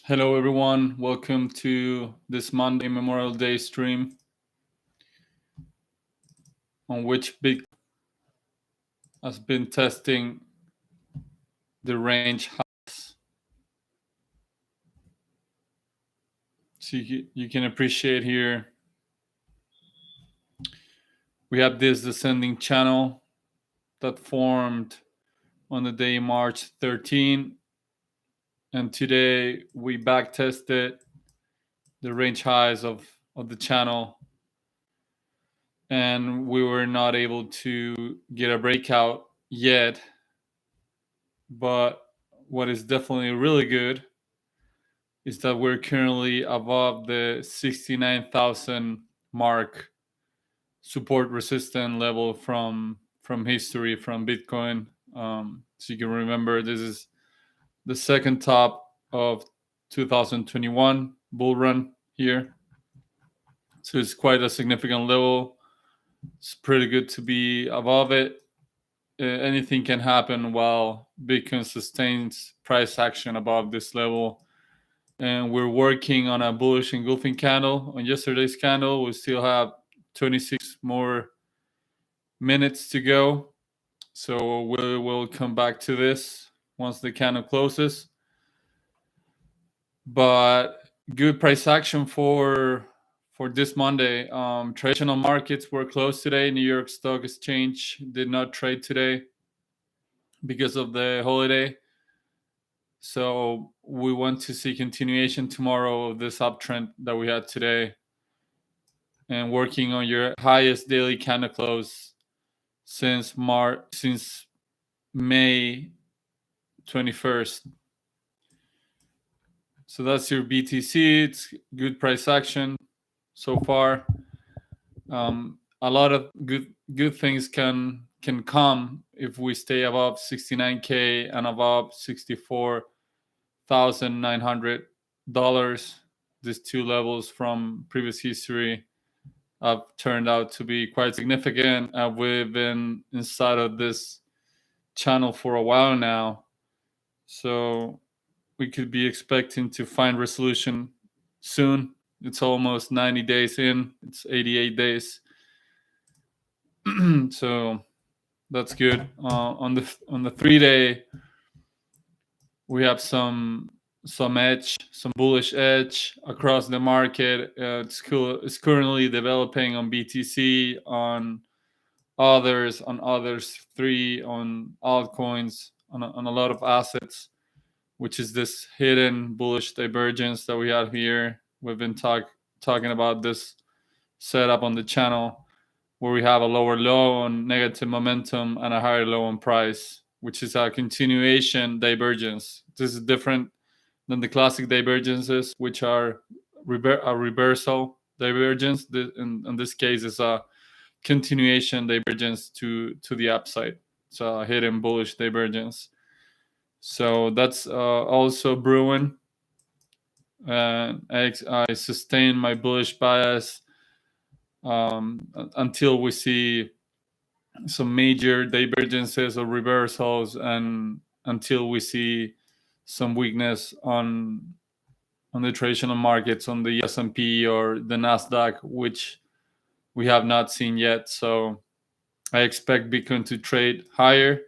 Hello, everyone. Welcome to this Monday Memorial Day stream on which Bitcoin has been testing the range highs. So you can appreciate here we have this descending channel that formed on the day March 13, and today we back tested the range highs of the channel, and we were not able to get a breakout yet. But what is definitely really good is that we're currently above the 69,000 mark support resistance level from history from Bitcoin. So you can remember this is the second top of 2021 bull run here. So it's quite a significant level. It's pretty good to be above it. Anything can happen while Bitcoin sustains price action above this level. And we're working on a bullish engulfing candle. On yesterday's candle, we still have 26 more minutes to go. So we will come back to this once the candle closes. But good price action for this Monday. Traditional markets were closed today. New York Stock Exchange did not trade today because of the holiday. So we want to see continuation tomorrow of this uptrend that we had today, and working on your highest daily candle close since May 21st. So that's your BTC. It's good price action so far. A lot of good things can come if we stay above 69K and above $64,900. These two levels from previous history have turned out to be quite significant. We've been inside of this channel for a while now, so we could be expecting to find resolution soon. It's almost 90 days in. It's 88 days. So that's good. On the 3-day, we have some bullish edge across the market. It's currently developing on BTC, on others, three, on altcoins, on a lot of assets, which is this hidden bullish divergence that we have here. We've been talking about this setup on the channel, where we have a lower low on negative momentum and a higher low on price, which is a continuation divergence. This is different than the classic divergences, which are a reversal divergence. In this case, it's a continuation divergence to the upside. It's a hidden bullish divergence. So that's also brewing. I sustain my bullish bias until we see some major divergences or reversals, and until we see some weakness on the traditional markets, on the S&P or the Nasdaq, which we have not seen yet. So I expect Bitcoin to trade higher,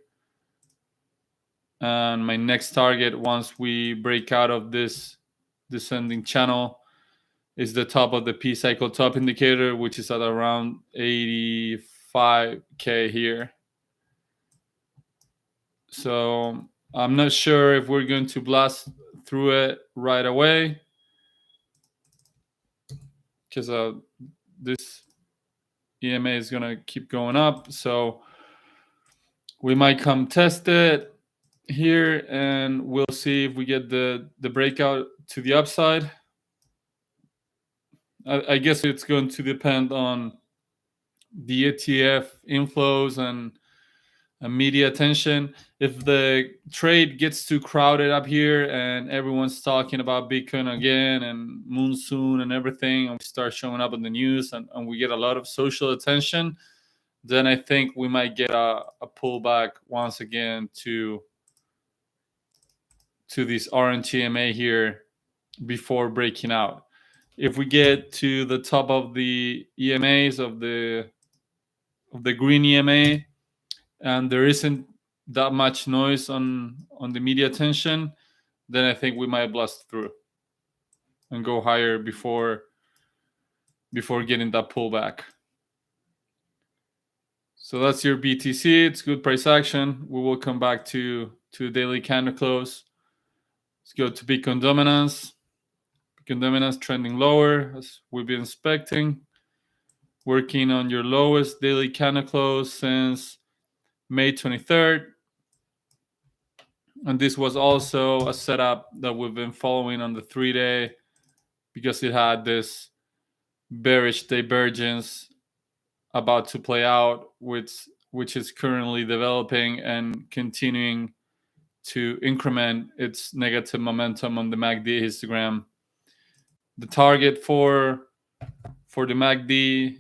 and my next target, once we break out of this descending channel, is the top of the P cycle top indicator, which is at around 85K here. So I'm not sure if we're going to blast through it right away, because this EMA is going to keep going up. So we might come test it here, and we'll see if we get the breakout to the upside. I guess it's going to depend on the ETF inflows and media attention. If the trade gets too crowded up here and everyone's talking about Bitcoin again and monsoon and everything, and we start showing up in the news, and we get a lot of social attention, then I think we might get a pullback once again to this orange EMA here, before breaking out. If we get to the top of the EMAs of the green EMA, and there isn't that much noise on the media attention, then I think we might blast through and go higher before getting that pullback. So that's your BTC. It's good price action. We will come back to daily candle close. Let's go to Bitcoin dominance. Bitcoin dominance trending lower as we've been expecting. Working on your lowest daily candle close since May 23rd. And this was also a setup that we've been following on the 3-day because it had this bearish divergence about to play out, which is currently developing and continuing to increment its negative momentum on the MACD histogram. The target for the MACD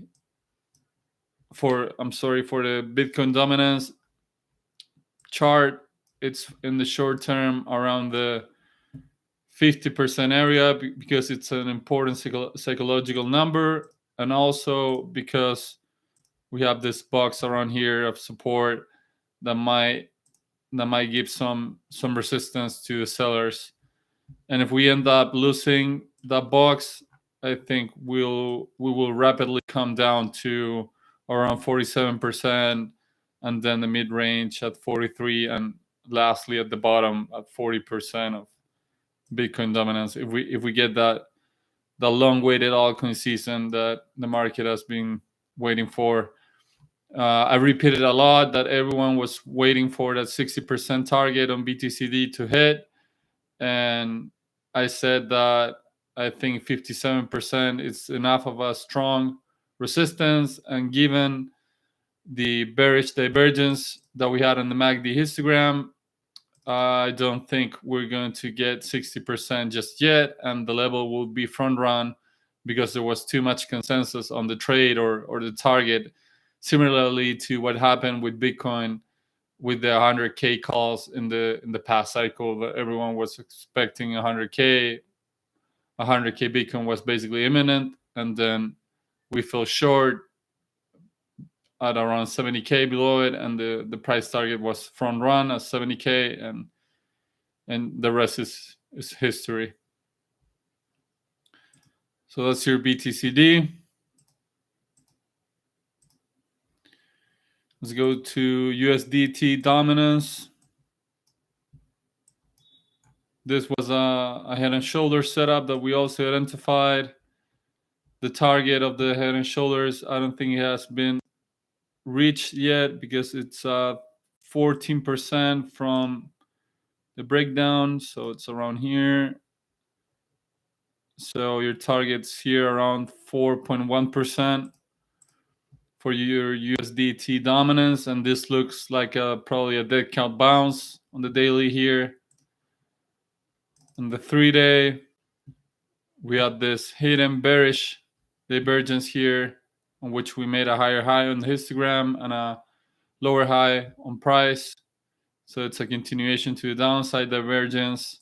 for the Bitcoin dominance chart, it's in the short term around the 50% area because it's an important psychological number, and also because we have this box around here of support that might give some resistance to the sellers. And if we end up losing that box, I think we will rapidly come down to around 47%, and then the mid range at 43, and lastly at the bottom at 40% of Bitcoin dominance. If we get that long weighted altcoin season that the market has been waiting for. I repeated a lot that everyone was waiting for that 60% target on BTCD to hit, and I said that I think 57% is enough of a strong resistance, and given the bearish divergence that we had on the MACD histogram, I don't think we're going to get 60% just yet, and the level will be front run because there was too much consensus on the trade or the target, similarly to what happened with Bitcoin with the 100K calls in the past cycle. That everyone was expecting 100K Bitcoin was basically imminent, and then we fell short at around 70K below it, and the price target was front run at 70K, and the rest is history. So that's your BTCD. Let's go to USDT dominance. This was a head and shoulder setup that we also identified. The target of the head and shoulders, I don't think it has been reached yet because it's 14% from the breakdown, so it's around here. So your target's here around 4.1% for your USDT dominance, and this looks like probably a dead cat bounce on the daily here. On the 3-day, we had this hidden bearish divergence here, on which we made a higher high on the histogram and a lower high on price. So it's a continuation to the downside divergence.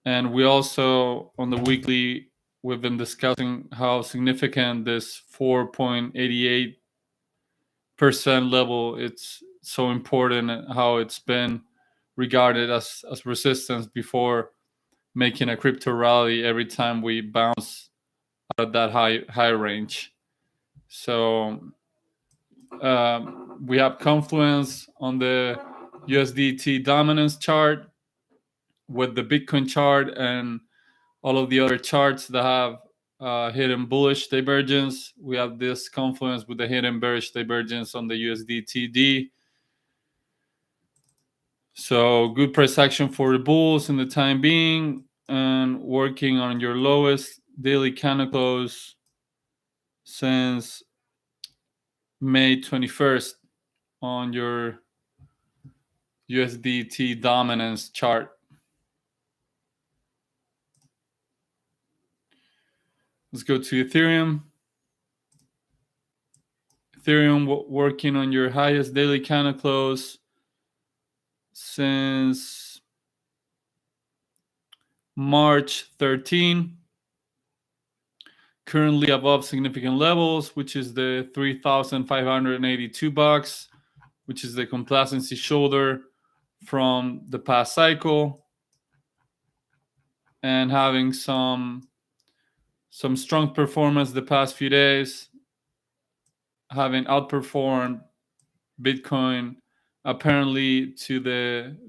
And we also, on the weekly, we've been discussing how significant this 4.88% level, it's so important, and how it's been regarded as resistance before making a crypto rally every time we bounce out of that high range. So we have confluence on the USDT dominance chart with the Bitcoin chart and all of the other charts that have hidden bullish divergence. We have this confluence with the hidden bearish divergence on the USDTD. So good price action for the bulls in the time being, and working on your lowest daily candle close since May 21st on your USDT dominance chart. Let's go to Ethereum. Ethereum working on your highest daily candle close since March 13, currently above significant levels, which is the $3,582, which is the complacency shoulder from the past cycle, and having some strong performance the past few days, having outperformed Bitcoin apparently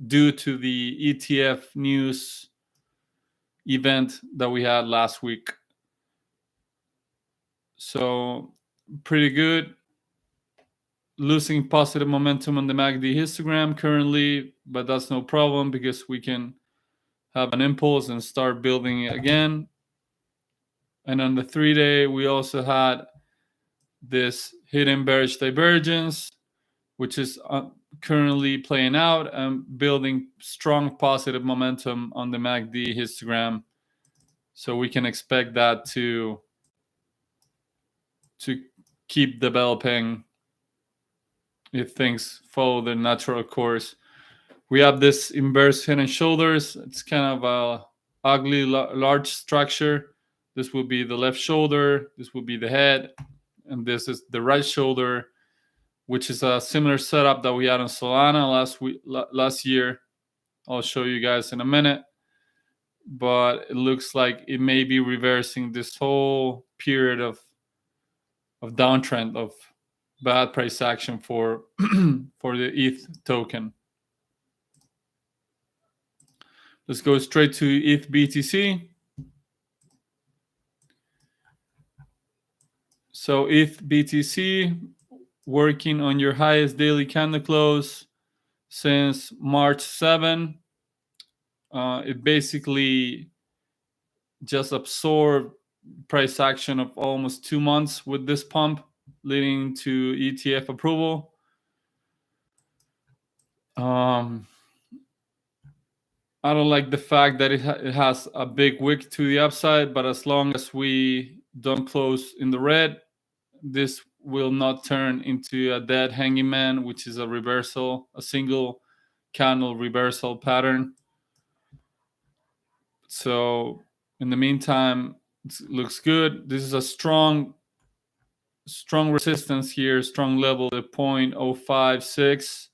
due to the ETF news event that we had last week. So pretty good. Losing positive momentum on the MACD histogram currently, but that's no problem because we can have an impulse and start building it again. And on the 3-day, we also had this hidden bearish divergence, which is currently playing out and building strong positive momentum on the MACD histogram. So we can expect that to keep developing if things follow their natural course. We have this inverse head and shoulders. It's kind of a ugly large structure. This will be the left shoulder, this will be the head, and this is the right shoulder, which is a similar setup that we had on Solana last year. I'll show you guys in a minute. But it looks like it may be reversing this whole period of downtrend of bad price action for for the ETH token. Let's go straight to ETH BTC. So ETH BTC working on your highest daily candle close since March 7. It basically just absorbed price action of almost 2 months with this pump, leading to ETF approval. I don't like the fact that it has a big wick to the upside, but as long as we don't close in the red, this will not turn into a dead hanging man, which is a single candle reversal pattern. So in the meantime, it looks good. This is a strong resistance here, strong level at 0.056.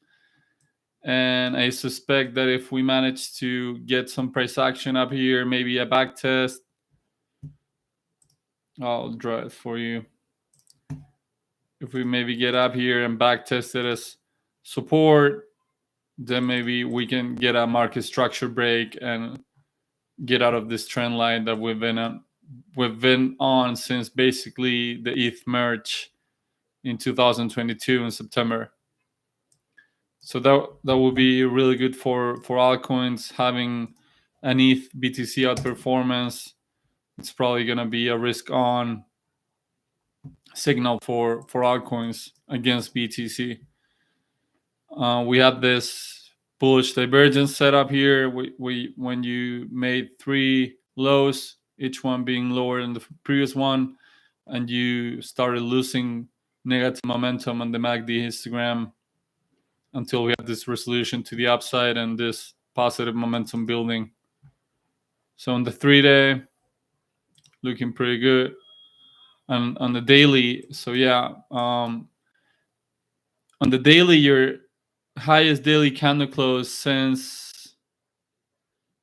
And I suspect that if we manage to get some price action up here, maybe a back test, I'll draw it for you. If we maybe get up here and back test it as support, then maybe we can get a market structure break and get out of this trend line that we've been on since basically the ETH merge in 2022 in September. So that would be really good for altcoins. Having an ETH BTC outperformance, it's probably going to be a risk on signal for altcoins against BTC. We have this bullish divergence set up here. When you made 3 lows, each one being lower than the previous one, and you started losing negative momentum on the MACD histogram until we have this resolution to the upside and this positive momentum building. So on the 3-day, looking pretty good. And on the daily, so yeah, on the daily, your highest daily candle close since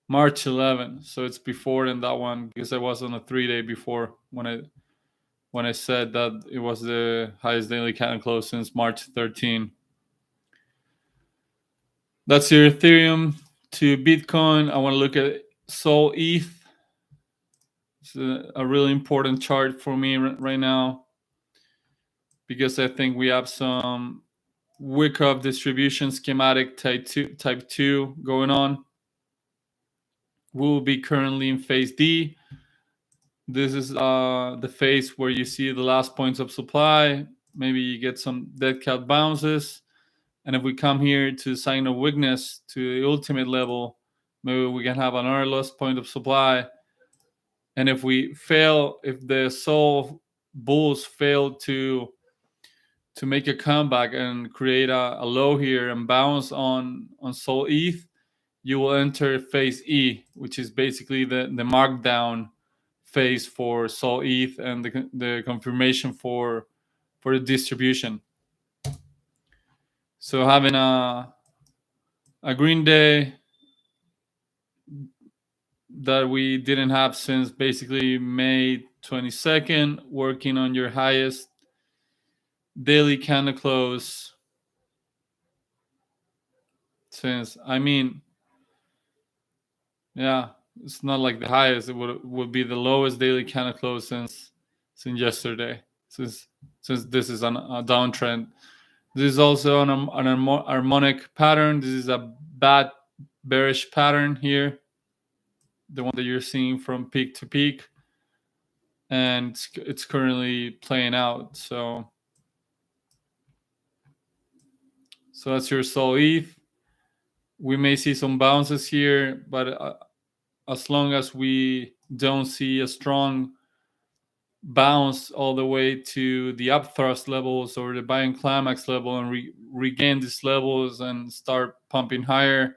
March 11. So it's before than that one, because I was on a 3-day before when I said that it was the highest daily candle close since March 13. That's your Ethereum to Bitcoin. I want to look at Sol ETH. It's a really important chart for me right now, because I think we have some Wyckoff distribution schematic type 2 going on. We'll be currently in phase D. This is the phase where you see the last points of supply. Maybe you get some dead cat bounces. And if we come here to sign of weakness to the ultimate level, maybe we can have another lost point of supply. And if the Sol bulls fail to make a comeback and create a low here and bounce on Sol ETH, you will enter phase E, which is basically the markdown phase for Sol ETH and the confirmation for the distribution. So having a green day that we didn't have since basically May 22nd, working on your highest daily candle close since, I mean, yeah, it's not like the highest. It would be the lowest daily candle close since yesterday. Since this is on a downtrend. This is also an harmonic pattern. This is a bad bearish pattern here, the one that you're seeing from peak to peak, and it's currently playing out. So that's your Sol ETH. We may see some bounces here, but as long as we don't see a strong bounce all the way to the upthrust levels or the buying climax level and regain these levels and start pumping higher,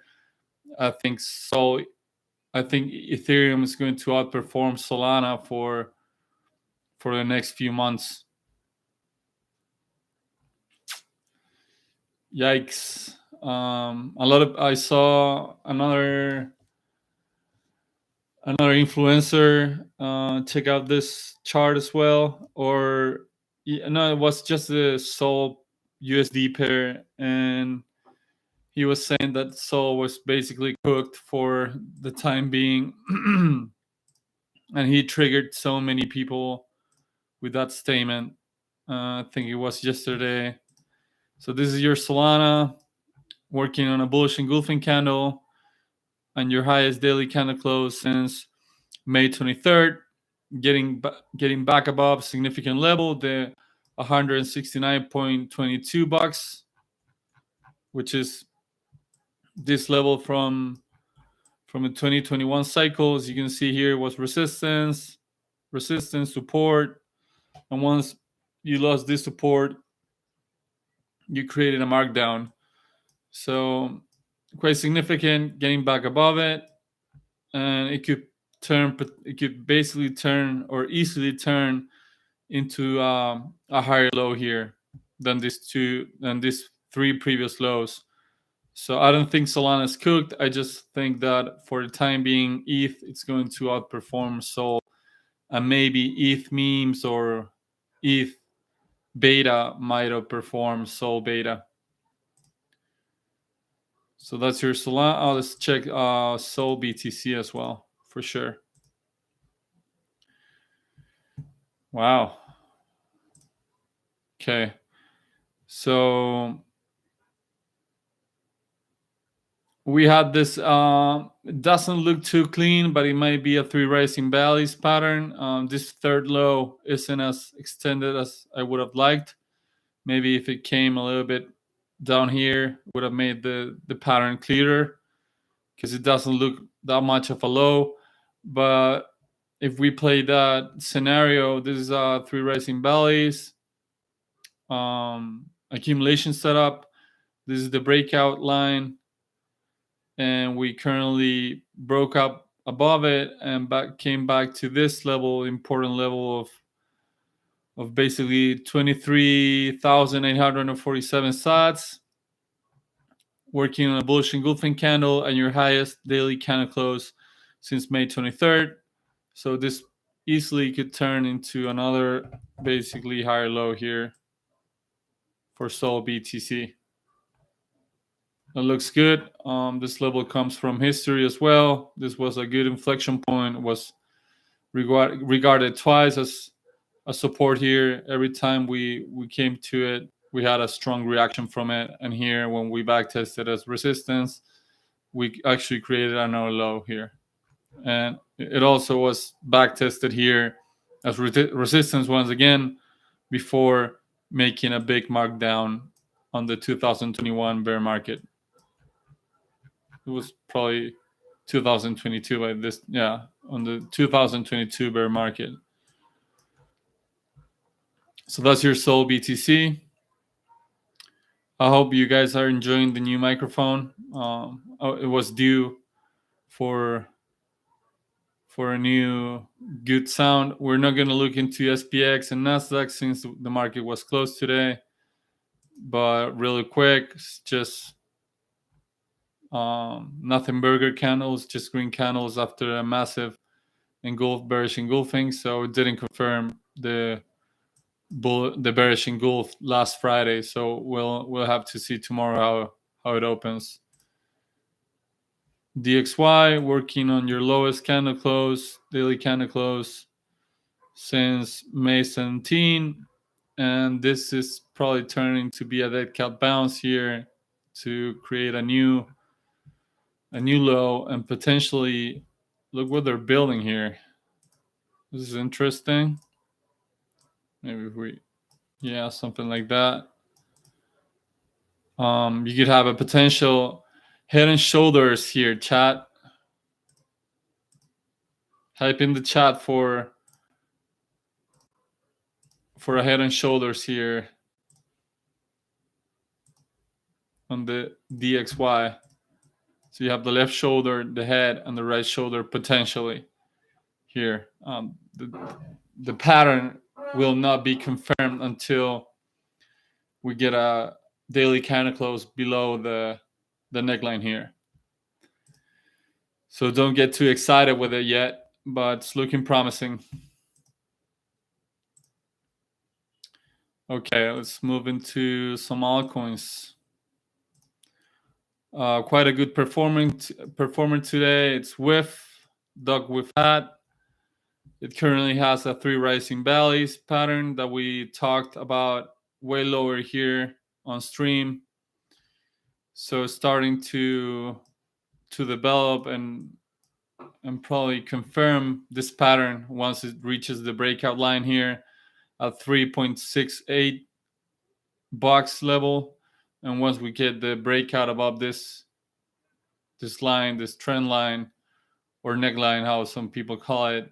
I think Ethereum is going to outperform Solana for the next few months. Yikes. I saw another influencer check out this chart as well, or no, it was just the Sol USD pair, and he was saying that Sol was basically cooked for the time being, and he triggered so many people with that statement. I think it was yesterday. So this is your Solana working on a bullish engulfing candle and your highest daily candle close since May 23rd, getting back above significant level, the $169.22, which is this level from the 2021 cycle. As you can see here, was resistance, support, and once you lost this support, you created a markdown. So quite significant, getting back above it, and it could basically turn or easily turn into a higher low here than these three previous lows. So I don't think Solana is cooked. I just think that for the time being, ETH it's going to outperform Sol, and maybe ETH memes or ETH beta might outperform Sol beta. So that's your Solana. Let's check Sol BTC as well for sure. Wow. Okay. So we had this, it doesn't look too clean, but it might be a three rising valleys pattern. This third low isn't as extended as I would have liked. Maybe if it came a little bit down here, would have made the pattern clearer, because it doesn't look that much of a low. But if we play that scenario, this is three rising valleys, accumulation setup. This is the breakout line, and we currently broke up above it and came back to this level, important level of basically 23,847 sats, working on a bullish engulfing candle and your highest daily candle close since May 23rd. So this easily could turn into another basically higher low here for Sol BTC. That looks good. This level comes from history as well. This was a good inflection point. It was regarded twice as a support here. Every time we came to it, we had a strong reaction from it. And here, when we backtested as resistance, we actually created another low here. And it also was backtested here as resistance once again before making a big markdown on the 2021 bear market. It was probably 2022 by this, yeah, on the 2022 bear market. So that's your Sol BTC. I hope you guys are enjoying the new microphone. It was due for a new good sound. We're not going to look into SPX and Nasdaq since the market was closed today. But really quick, just nothing burger candles, just green candles after a massive bearish engulfing. So it didn't confirm the bearish engulf last Friday. So we'll have to see tomorrow how it opens. DXY working on your lowest candle close, daily candle close since May 17, and this is probably turning to be a dead cat bounce here to create a new low and potentially look what they're building here. This is interesting. Maybe if something like that. You could have a potential head and shoulders here, chat. Type in the chat for a head and shoulders here on the DXY. So you have the left shoulder, the head, and the right shoulder potentially here. The pattern will not be confirmed until we get a daily candle close below the neckline here. So don't get too excited with it yet, but it's looking promising. Okay, let's move into some altcoins. Quite a good performer today. It's Dog with Hat. It currently has a 3 rising valleys pattern that we talked about way lower here on stream. So it's starting to develop and probably confirm this pattern once it reaches the breakout line here at 3.68 box level. And once we get the breakout above this line, this trend line or neckline, how some people call it,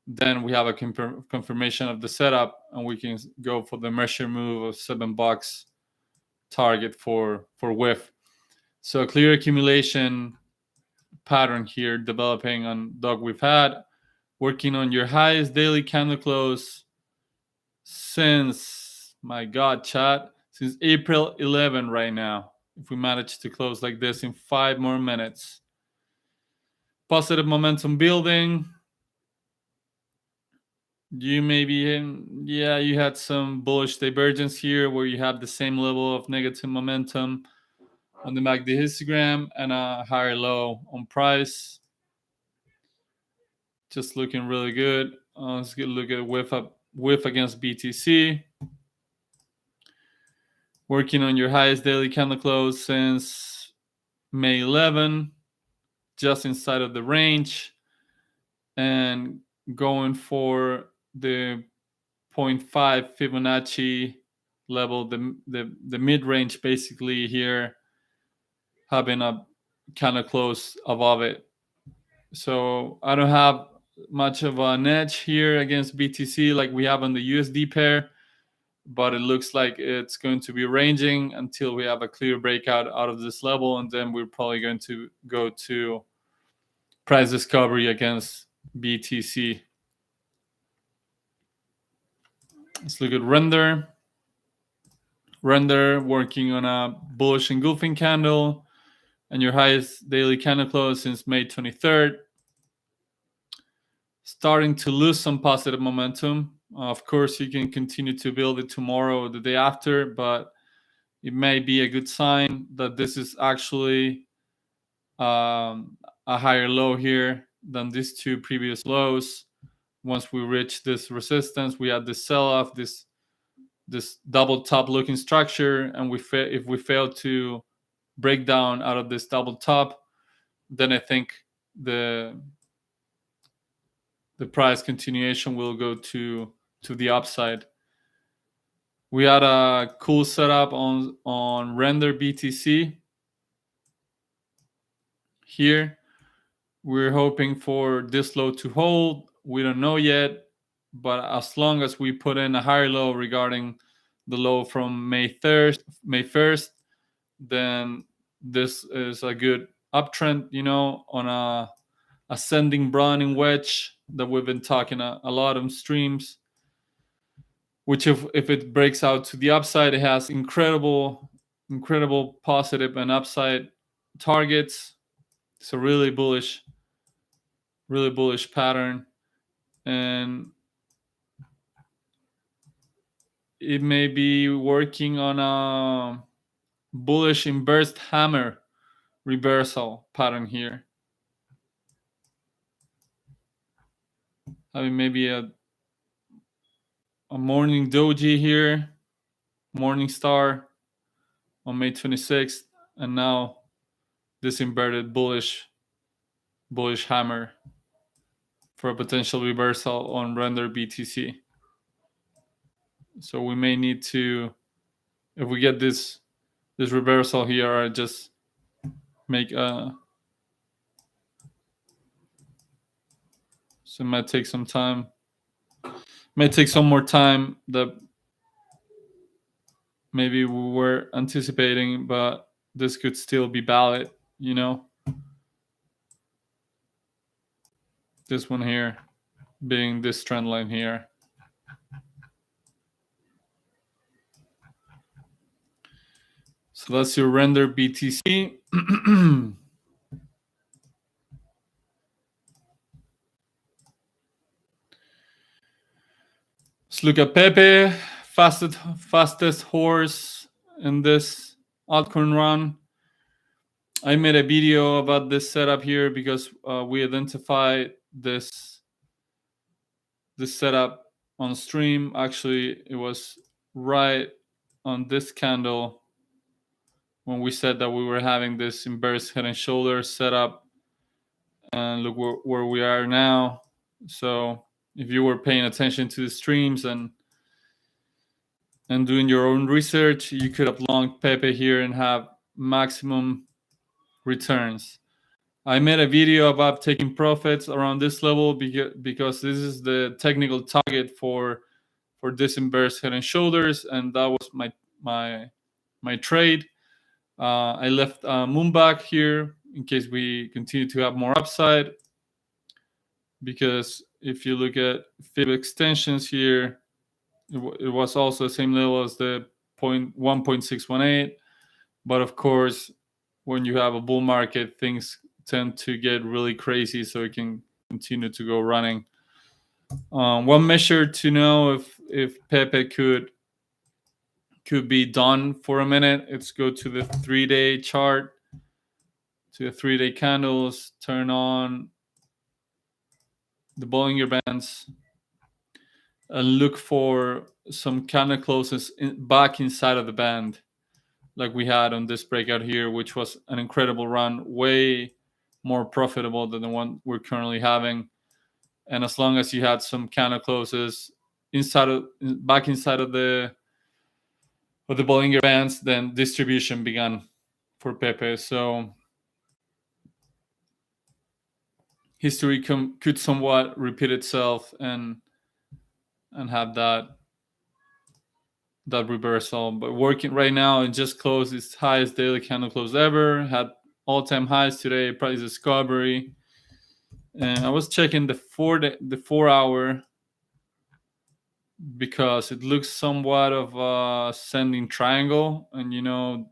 then we have a confirmation of the setup, and we can go for the measure move of $7 target for WIF. So a clear accumulation pattern here developing on Dog we've had, working on your highest daily candle close since, my God, chat, since April 11 right now. If we manage to close like this in 5 more minutes. Positive momentum building. You you had some bullish divergence here where you have the same level of negative momentum on the MACD histogram and a higher low on price. Just looking really good. Let's get a look at WIF against BTC. Working on your highest daily candle close since May 11, just inside of the range, and going for the 0.5 Fibonacci level, the mid-range basically here, having a candle close above it. So I don't have much of an edge here against BTC like we have on the USD pair, but it looks like it's going to be ranging until we have a clear breakout out of this level, and then we're probably going to go to price discovery against BTC. Let's look at Render. Render working on a bullish engulfing candle and your highest daily candle close since May 23rd. Starting to lose some positive momentum. Of course, you can continue to build it tomorrow or the day after, but it may be a good sign that this is actually a higher low here than these 2 previous lows. Once we reach this resistance, we had this sell-off, this double top looking structure, and if we fail to break down out of this double top, then I think the price continuation will go to the upside. We had a cool setup on Render BTC here. We're hoping for this low to hold. We don't know yet, but as long as we put in a higher low regarding the low from May 1st, then this is a good uptrend, on a ascending broadening wedge that we've been talking a lot on streams, which if it breaks out to the upside, it has incredible positive and upside targets. It's a really bullish pattern, and it may be working on a bullish inverse hammer reversal pattern here, having maybe a morning doji here, morning star on May 26th, and now this inverted bullish hammer for a potential reversal on render BTC. So we may need to, if we get this reversal here, I just make so it might take some time. Might take some more time that maybe we were anticipating, but this could still be valid, This one here being this trend line here. So that's your render BTC. Let's look at Pepe, fastest horse in this altcoin run. I made a video about this setup here because we identified this setup on stream. Actually, it was right on this candle when we said that we were having this inverse head and shoulders setup, and look where we are now. So if you were paying attention to the streams and doing your own research, you could have longed Pepe here and have maximum returns. I made a video about taking profits around this level because this is the technical target for this inverse head and shoulders, and that was my trade. I left Moonback here in case we continue to have more upside, because if you look at fib extensions here, it was also the same level as the 1.618. But of course, when you have a bull market, things tend to get really crazy, so it can continue to go running. One measure to know if Pepe could be done for a minute, let's go to the 3-day chart, to the 3-day candles, turn on the Bollinger Bands, and look for some candle closes back inside of the band, like we had on this breakout here, which was an incredible run, way more profitable than the one we're currently having. And as long as you had some candle closes back inside of the Bollinger Bands, then distribution began for Pepe. So history could somewhat repeat itself and have that reversal. But working right now, it just closed its highest daily candle close ever, had all-time highs today, price discovery. And I was checking the 4 hour, because it looks somewhat of a ascending triangle, and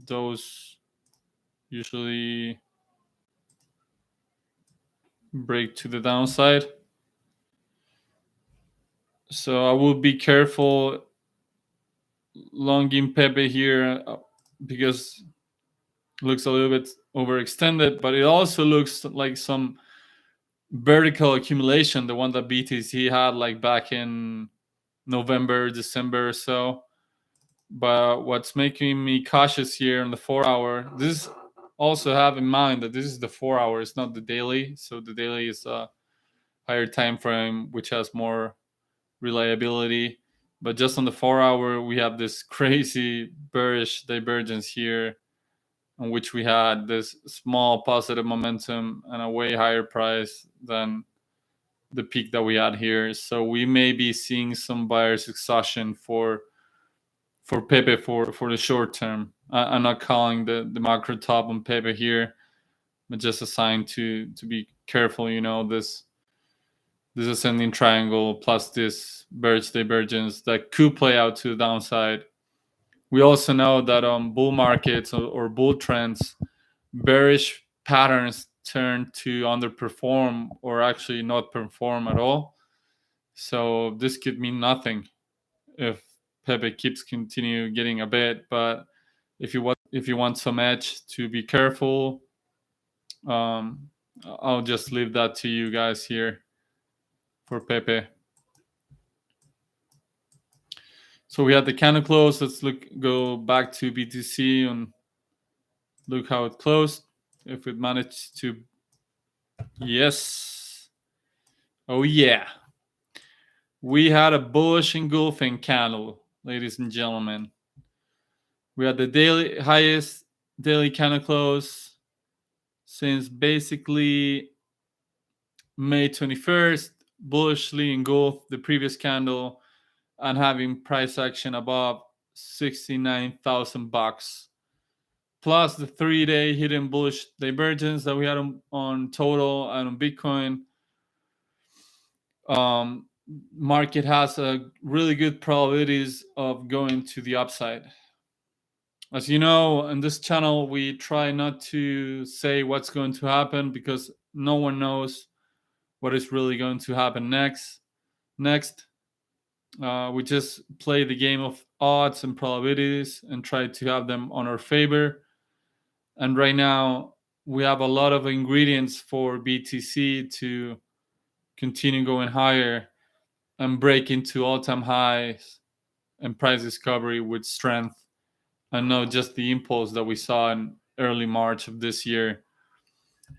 those usually break to the downside. So I will be careful longing Pepe here, because it looks a little bit overextended, but it also looks like some vertical accumulation, the one that BTC had like back in November, December or so. But what's making me cautious here on the 4 hour, this also have in mind that this is the 4 hour, it's not the daily. So the daily is a higher time frame, which has more reliability. But just on the 4 hour, we have this crazy bearish divergence here, on which we had this small positive momentum and a way higher price than the peak that we had here. So we may be seeing some buyers exhaustion for Pepe for the short term. I'm not calling the macro top on Pepe here, but just a sign to be careful. This ascending triangle plus this bearish divergence that could play out to the downside. We also know that on bull markets or bull trends, bearish patterns turn to underperform or actually not perform at all. So this could mean nothing if Pepe keeps continue getting a bit. But if you want some edge, to be careful. I'll just leave that to you guys here for Pepe. So we had the candle close. Let's go back to BTC and look how it closed. If it managed to, yes, oh yeah, we had a bullish engulfing candle, ladies and gentlemen. We had the highest daily candle close since basically May 21st, bullishly engulfed the previous candle and having price action above $69,000, plus the 3-day hidden bullish divergence that we had on total and on Bitcoin. Market has a really good probabilities of going to the upside. As you know, in this channel, we try not to say what's going to happen because no one knows what is really going to happen next. We just play the game of odds and probabilities and try to have them on our favor. And right now, we have a lot of ingredients for BTC to continue going higher and break into all-time highs and price discovery with strength, and not just the impulse that we saw in early March of this year.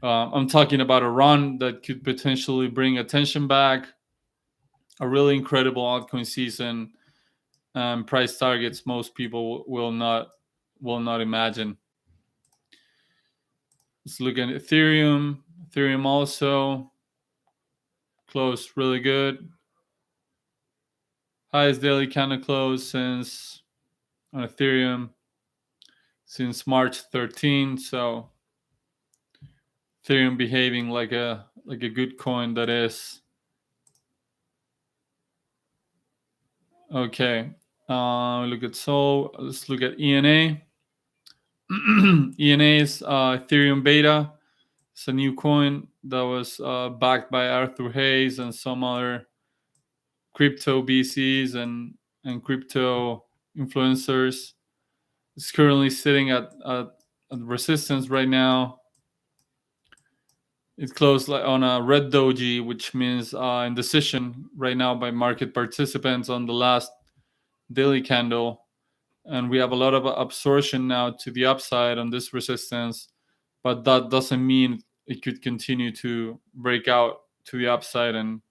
I'm talking about a run that could potentially bring attention back, a really incredible altcoin season, price targets most people will not imagine. Let's look at Ethereum. Ethereum also closed really good. Highest daily candle close since on Ethereum since March 13. So Ethereum behaving like a good coin that is. Okay. Look at Sol. Let's look at ENA. ENA is Ethereum Beta. It's a new coin that was backed by Arthur Hayes and some other crypto BCs and crypto influencers. It's currently sitting at resistance right now. It closed on a red doji, which means indecision right now by market participants on the last daily candle. And we have a lot of absorption now to the upside on this resistance, but that doesn't mean it could continue to break out to the upside and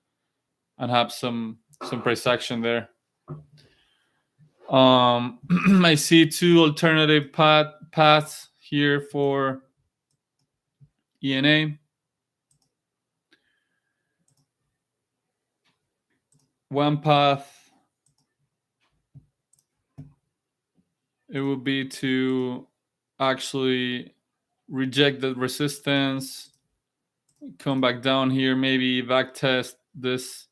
have some price action there. I see two alternative paths here for ENA. One path, it would be to actually reject the resistance, come back down here, maybe back test this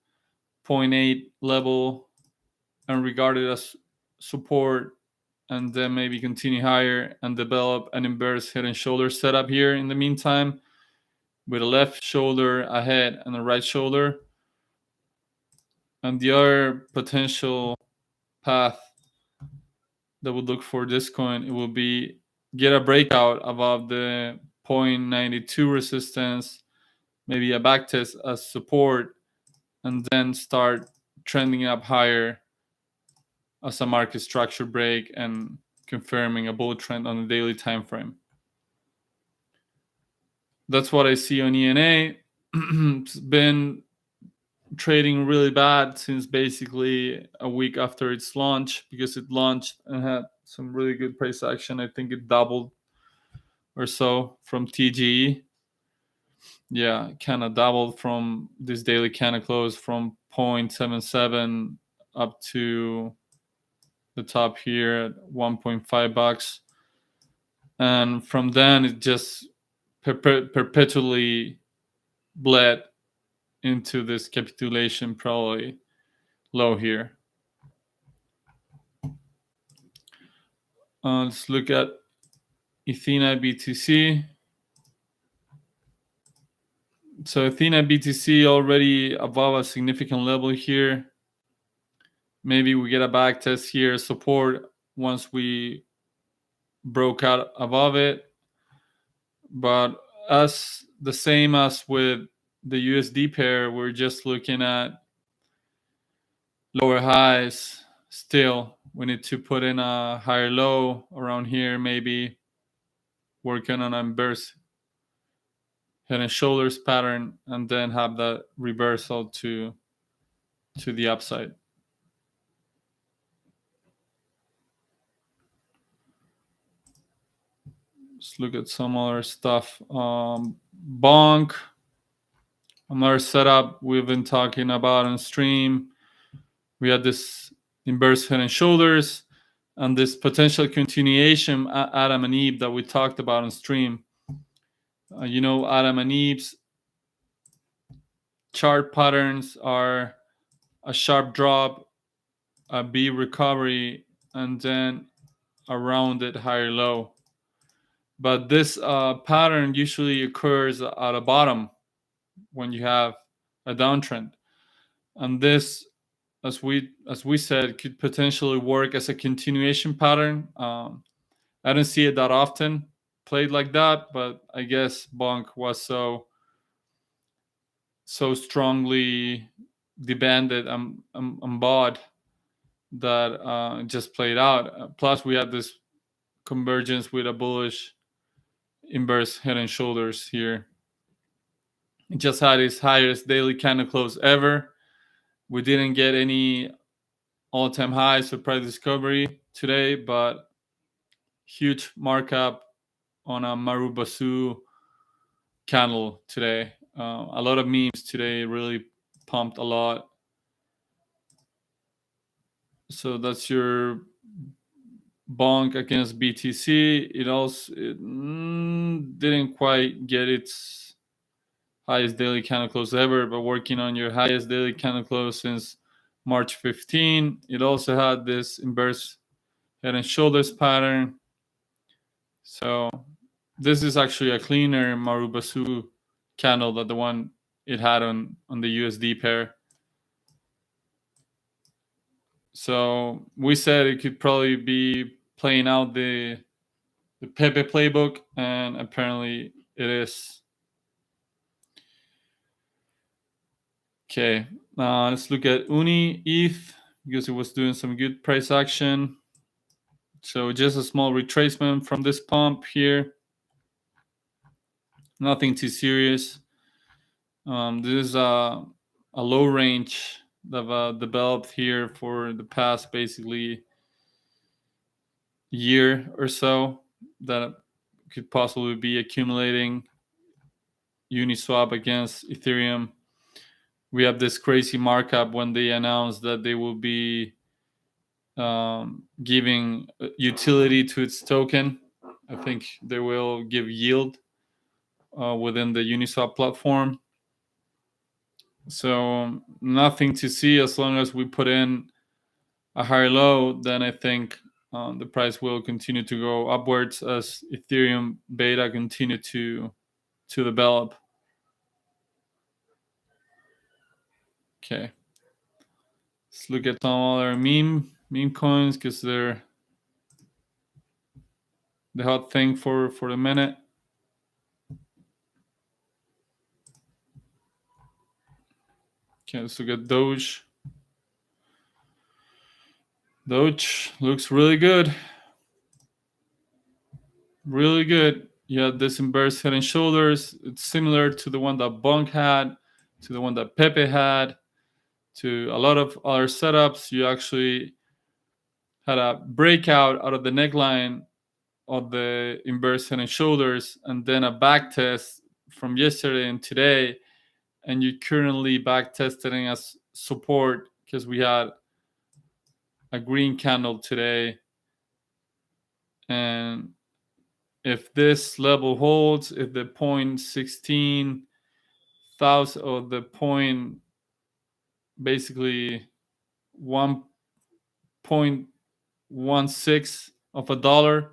0.8 level and regard it as support, and then maybe continue higher and develop an inverse head and shoulder setup here in the meantime, with a left shoulder ahead and a right shoulder. And the other potential path that would look for this coin, it will be get a breakout above the 0.92 resistance, maybe a backtest as support, and then start trending up higher as a market structure break and confirming a bull trend on the daily time frame. That's what I see on ENA. It's been trading really bad since basically a week after its launch, because it launched and had some really good price action. I think it doubled or so from TGE. Yeah, kind of doubled from this daily candle close from 0.77 up to the top here at $1.5. and from then it just perpetually bled into this capitulation, probably low here. Let's look at Athena BTC. So Athena BTC already above a significant level here. Maybe we get a back test here, support once we broke out above it. But as the same as with the USD pair, we're just looking at lower highs still. We need to put in a higher low around here, maybe working on a inverse head and shoulders pattern, and then have that reversal to the upside. Let's look at some other stuff. Bonk, another setup we've been talking about on stream. We had this inverse head and shoulders and this potential continuation Adam and Eve that we talked about on stream. Adam and Eve's chart patterns are a sharp drop, a B recovery, and then a rounded higher low. But this pattern usually occurs at a bottom when you have a downtrend, and this, as we said, could potentially work as a continuation pattern. I don't see it that often played like that, but I guess Bonk was so strongly debanded and bought that just played out. Plus, we had this convergence with a bullish inverse head and shoulders here. It just had its highest daily candle close ever. We didn't get any all-time highs for price discovery today, but huge markup on a Marubasu candle today. A lot of memes today really pumped a lot. So that's your bonk against BTC. It also didn't quite get its highest daily candle close ever, but working on your highest daily candle close since March 15. It also had this inverse head and shoulders pattern. So this is actually a cleaner Marubasu candle than the one it had on the USD pair. So we said it could probably be playing out the Pepe playbook, and apparently it is. Okay, let's look at Uni ETH because it was doing some good price action. So just a small retracement from this pump here. Nothing too serious. This is a low range that I've developed here for the past basically year or so that could possibly be accumulating Uniswap against Ethereum. We have this crazy markup when they announced that they will be giving utility to its token. I think they will give yield within the Uniswap platform. So nothing to see as long as we put in a higher low, then I think the price will continue to go upwards as Ethereum beta continue to develop. Okay, let's look at some other meme coins because they're the hot thing for the minute. Okay, let's look at Doge. Doge looks really good. Really good. You have this inverse head and shoulders. It's similar to the one that Bonk had, to the one that Pepe had, to a lot of other setups. You actually had a breakout out of the neckline of the inverse head and shoulders, and then a back test from yesterday and today, and you currently back testing as support because we had a green candle today, and if this level holds, if the 0.16 or the point, basically 1.16 of a dollar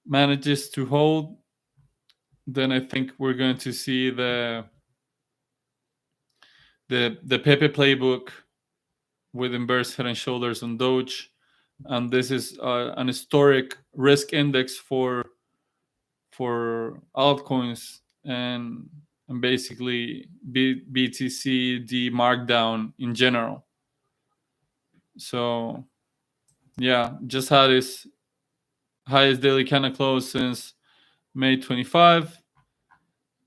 manages to hold, then I think we're going to see the Pepe playbook with inverse head and shoulders on Doge, and this is an historic risk index for altcoins and basically BTC the markdown in general. So yeah, just had its highest daily candle close since May 25,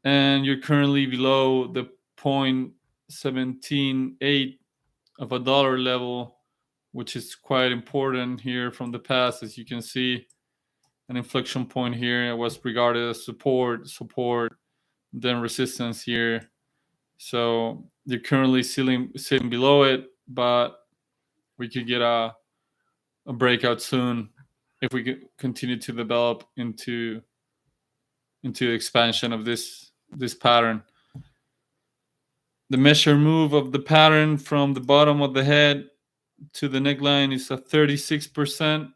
and you're currently below the 0.178 of a dollar level, which is quite important here from the past. As you can see, an inflection point here was regarded as support, then resistance here. So they're currently sitting below it, but we could get a breakout soon if we could continue to develop into expansion of this pattern. The measure move of the pattern from the bottom of the head to the neckline is a 36%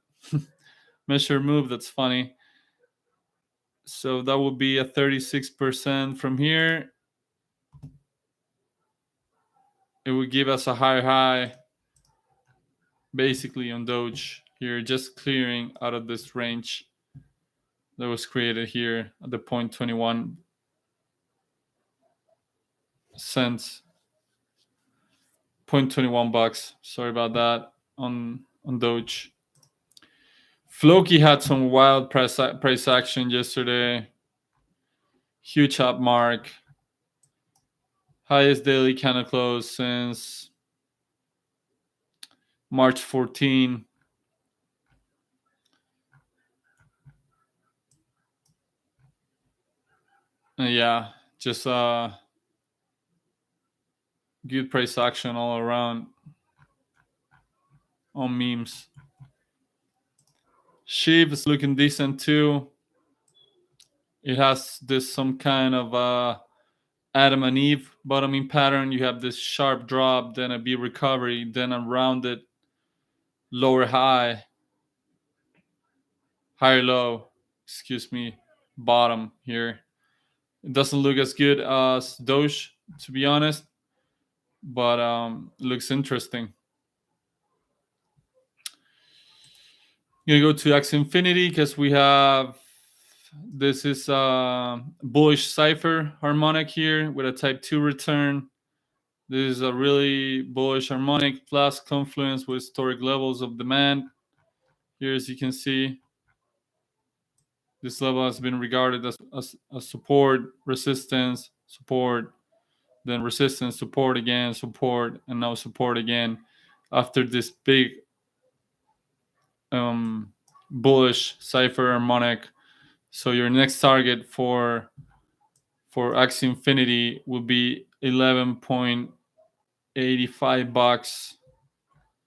measure move. That's funny. So that would be a 36% from here. It would give us a higher high basically on Doge here, just clearing out of this range that was created here at the 0.21 cents, 0.21 bucks. Sorry about that on Doge. Floki had some wild price action yesterday. Huge up mark. Highest daily candle close since March 14. Yeah, just good price action all around on memes. SHIB is looking decent too. It has this some kind of Adam and Eve bottoming pattern. You have this sharp drop, then a B recovery, then a rounded lower high, higher low, bottom here. It doesn't look as good as Doge, to be honest, but it looks interesting. I'm gonna go to X Infinity because we have this is a bullish cipher harmonic here with a type 2 return. This is a really bullish harmonic plus confluence with historic levels of demand. Here, as you can see, this level has been regarded as support, resistance, support, then resistance, support again, support, and now support again after this big bullish cipher harmonic. So your next target for Axie Infinity will be 11.85 bucks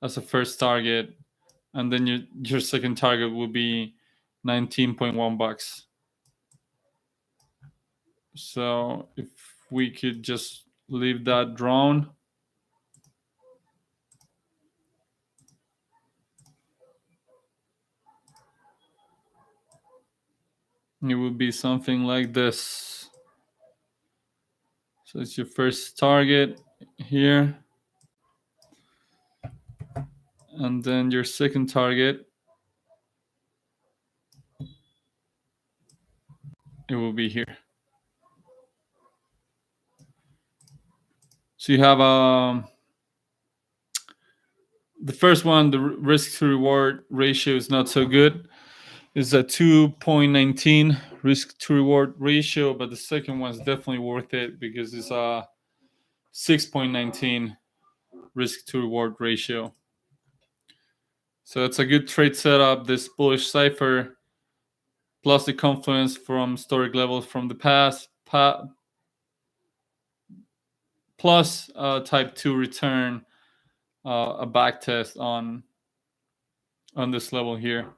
as a first target, and then your second target will be 19.1 bucks. So if we could just leave that drawn. It would be something like this. So it's your first target here. And then your second target, it will be here. So you have the first one, the risk to reward ratio is not so good. It's a 2.19 risk to reward ratio, but the second one is definitely worth it because it's a 6.19 risk to reward ratio. So it's a good trade setup. This bullish cipher plus the confluence from historic levels from the past, plus type 2 return, a back test on this level here.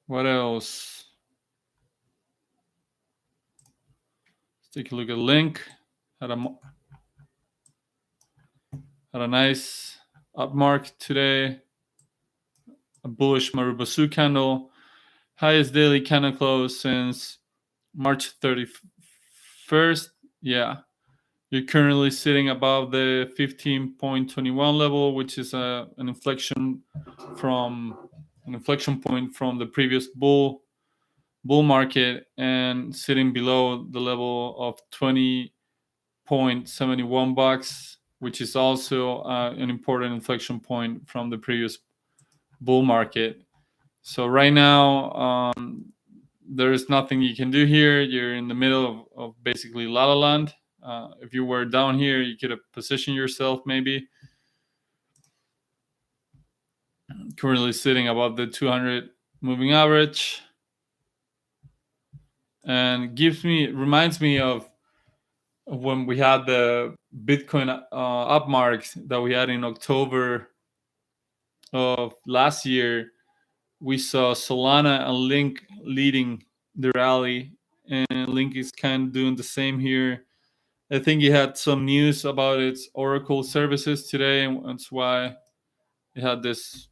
What else? Let's take a look at Link. Had a nice upmark today. A bullish Marubosu candle. Highest daily candle close since March 31st. Yeah. You're currently sitting above the 15.21 level, which is an inflection point from the previous bull market, and sitting below the level of 20.71 bucks, which is also an important inflection point from the previous bull market. So right now, there is nothing you can do here. You're in the middle of basically La La Land. If you were down here, you could have positioned yourself maybe. Currently sitting above the 200 moving average, and reminds me of when we had the Bitcoin up marks that we had in October of last year. We saw Solana and Link leading the rally, and Link is kind of doing the same here. I think he had some news about its Oracle services today, and that's why it had this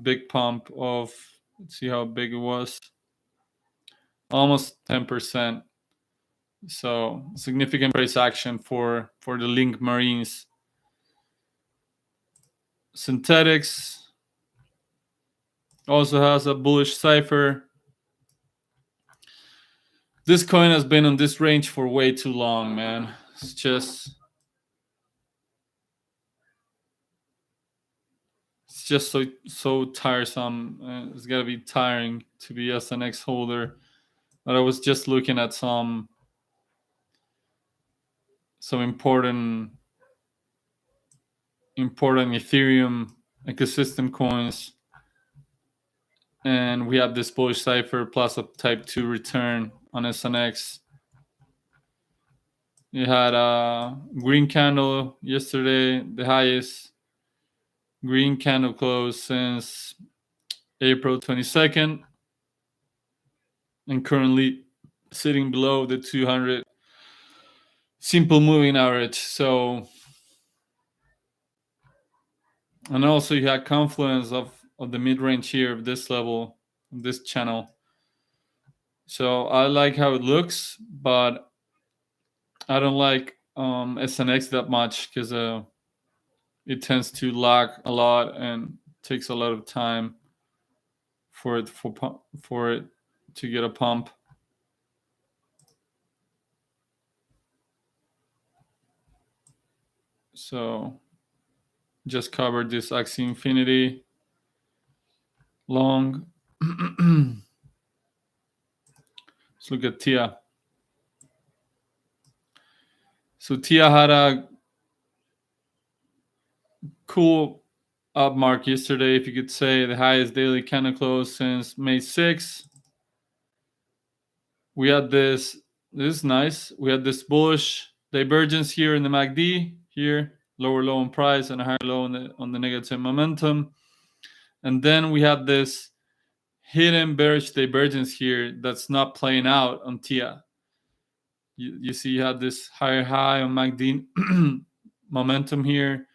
big pump of, let's see how big it was, almost 10%. So significant price action for the Link Marines. Synthetics also has a bullish cipher. This coin has been on this range for way too long, man. It's just so tiresome. It's gotta be tiring to be SNX holder. But I was just looking at some important Ethereum ecosystem coins, and we have this bullish cipher plus a type 2 return on SNX. You had a green candle yesterday, the highest green candle close since April 22nd, and currently sitting below the 200 simple moving average. So, and also you had confluence of the mid-range here of this level, of this channel. So I like how it looks, but I don't like SNX that much because it tends to lag a lot and takes a lot of time for it to get a pump. So just covered this Axie Infinity long. Let's look at TIA. So TIA had a cool up mark yesterday, if you could say, the highest daily candle close since May 6th. We had this is nice. We had this bullish divergence here in the MACD, here, lower low on price and a higher low on the negative momentum. And then we had this hidden bearish divergence here that's not playing out on TIA. You see you had this higher high on MACD momentum here,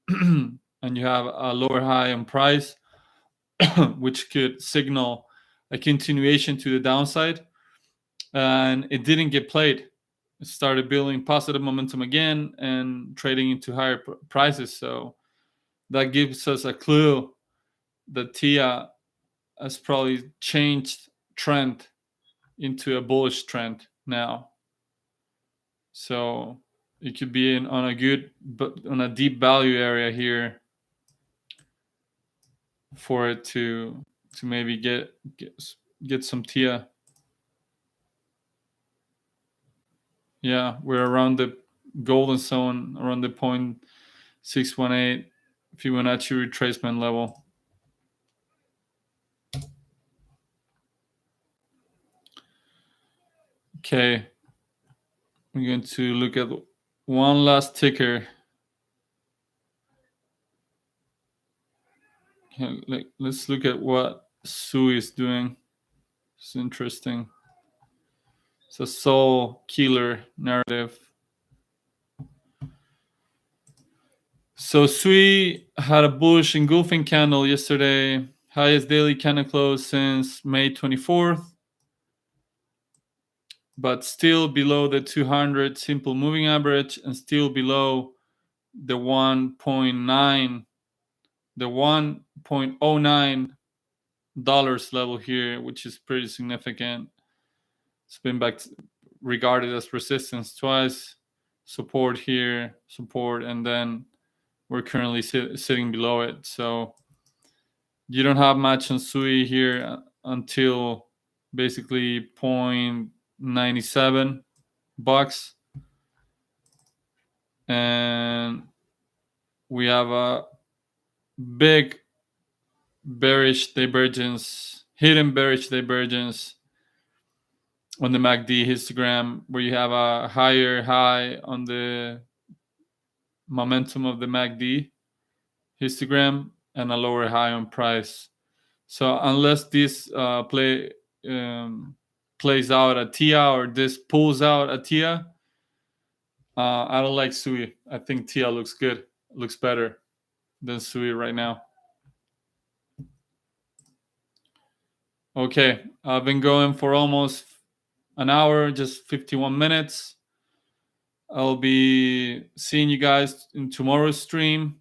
and you have a lower high on price, which could signal a continuation to the downside. And it didn't get played. It started building positive momentum again and trading into higher prices. So that gives us a clue that TIA has probably changed trend into a bullish trend now. So it could be on a deep value area here for it to maybe get some TIA. Yeah, we're around the golden zone, around the 0.618 Fibonacci retracement level. Okay, I'm going to look at one last ticker. Okay, let's look at what SUI is doing. It's interesting. It's a soul killer narrative. So SUI had a bullish engulfing candle yesterday. Highest daily candle close since May 24th. But still below the 200 simple moving average and still below the 1.09 dollars level here, which is pretty significant. It's been regarded as resistance twice, support here, support, and then we're currently sitting below it. So you don't have much on SUI here until basically 0.97 bucks, and we have a big bearish divergence, hidden bearish divergence on the MACD histogram, where you have a higher high on the momentum of the MACD histogram and a lower high on price. So unless this plays out at TIA or this pulls out at TIA, I don't like SUI. I think TIA looks good, looks better than SUI right now. Okay, I've been going for almost an hour, just 51 minutes. I'll be seeing you guys in tomorrow's stream.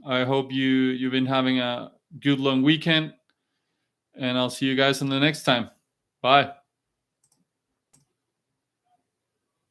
I hope you've been having a good long weekend, and I'll see you guys in the next time. Bye.